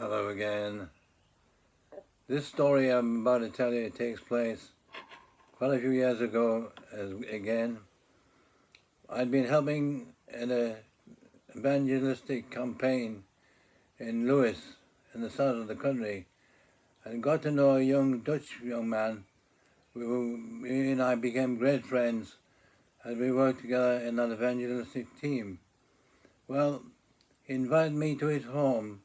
Hello again. This story I'm about to tell you takes place quite a few years ago. Again, I'd been helping in an evangelistic campaign in Lewis, in the south of the country, and got to know a Dutch young man. He and I became great friends as we worked together in that evangelistic team. Well, he invited me to his home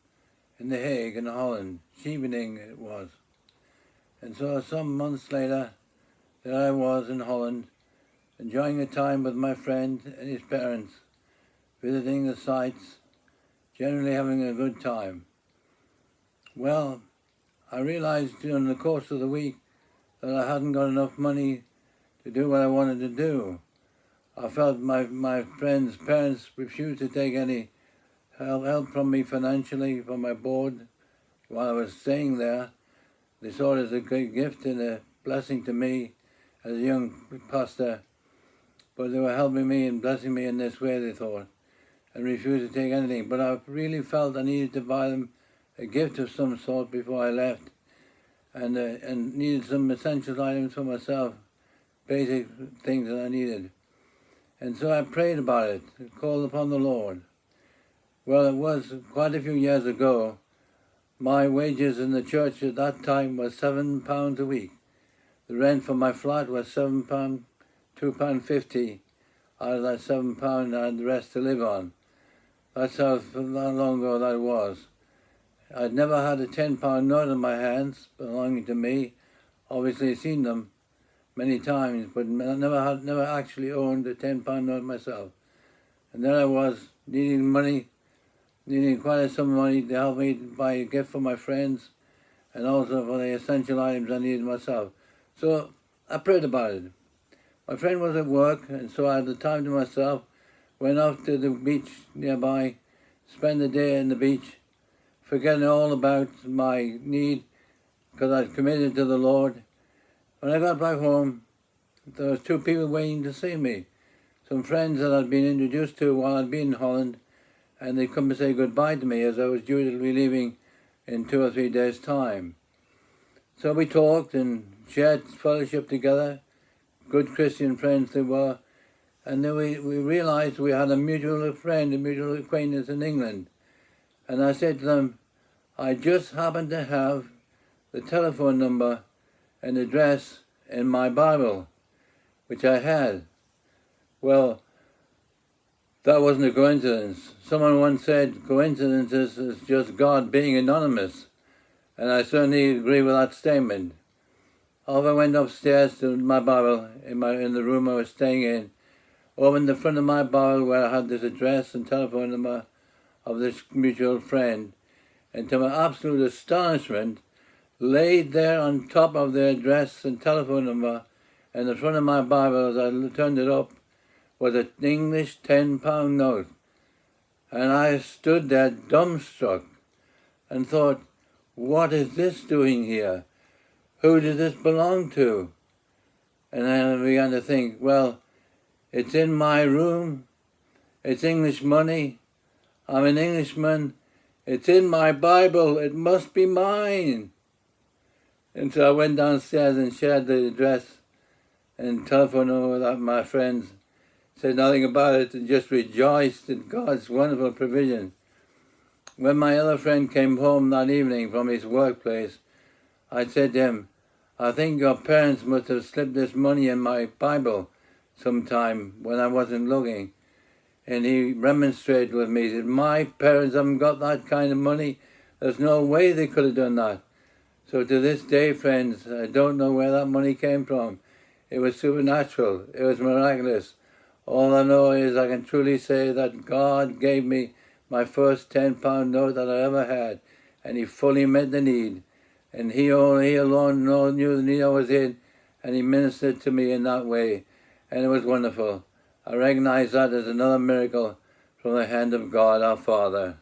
in The Hague in Holland. Evening it was. And so some months later, there I was in Holland, enjoying a time with my friend and his parents, visiting the sites, generally having a good time. Well, I realized during the course of the week that I hadn't got enough money to do what I wanted to do. I felt my friend's parents refused to take any help from me financially for my board while I was staying there. They saw it as a great gift and a blessing to me as a young pastor, but they were helping me and blessing me in this way, they thought, and refused to take anything. But I really felt I needed to buy them a gift of some sort before I left, and needed some essential items for myself, basic things that I needed. And so I prayed about it, called upon the Lord. Well, it was quite a few years ago. My wages in the church at that time was £7 a week. The rent for my flat was £7, £2.50 out of that £7. I had the rest to live on. That's how long ago that was. I'd never had a £10 note in my hands belonging to me. Obviously seen them many times, but never actually owned a £10 note myself. And there I was, needing quite a sum of money to help me buy a gift for my friends, and also for the essential items I needed myself. So I prayed about it. My friend was at work, and so I had the time to myself, went off to the beach nearby, spent the day in the beach, forgetting all about my need, because I'd committed to the Lord. When I got back home, there was two people waiting to see me. Some friends that I'd been introduced to while I'd been in Holland, and they'd come to say goodbye to me as I was due to be leaving in 2 or 3 days' time. So we talked and shared fellowship together, good Christian friends they were, and then we realized we had a mutual friend, a mutual acquaintance in England. And I said to them, I just happened to have the telephone number and address in my Bible, which I had. Well, that wasn't a coincidence. Someone once said coincidences is just God being anonymous, and I certainly agree with that statement. Off I went upstairs to my Bible in the room I was staying in, opened the front of my Bible where I had this address and telephone number of this mutual friend, and to my absolute astonishment, laid there on top of the address and telephone number in the front of my Bible as I turned it up, was an English £10 note. And I stood there dumbstruck and thought, what is this doing here? Who does this belong to? And then I began to think, well, it's in my room, it's English money, I'm an Englishman, it's in my Bible, it must be mine. And so I went downstairs and shared the address and telephone number with my friends, said nothing about it, and just rejoiced in God's wonderful provision. When my other friend came home that evening from his workplace, I said to him, I think your parents must have slipped this money in my Bible sometime when I wasn't looking. And he remonstrated with me. He said, my parents haven't got that kind of money. There's no way they could have done that. So to this day, friends, I don't know where that money came from. It was supernatural. It was miraculous. All I know is I can truly say that God gave me my first £10 note that I ever had, and He fully met the need. And He alone knew the need I was in, and He ministered to me in that way, and it was wonderful. I recognize that as another miracle from the hand of God our Father.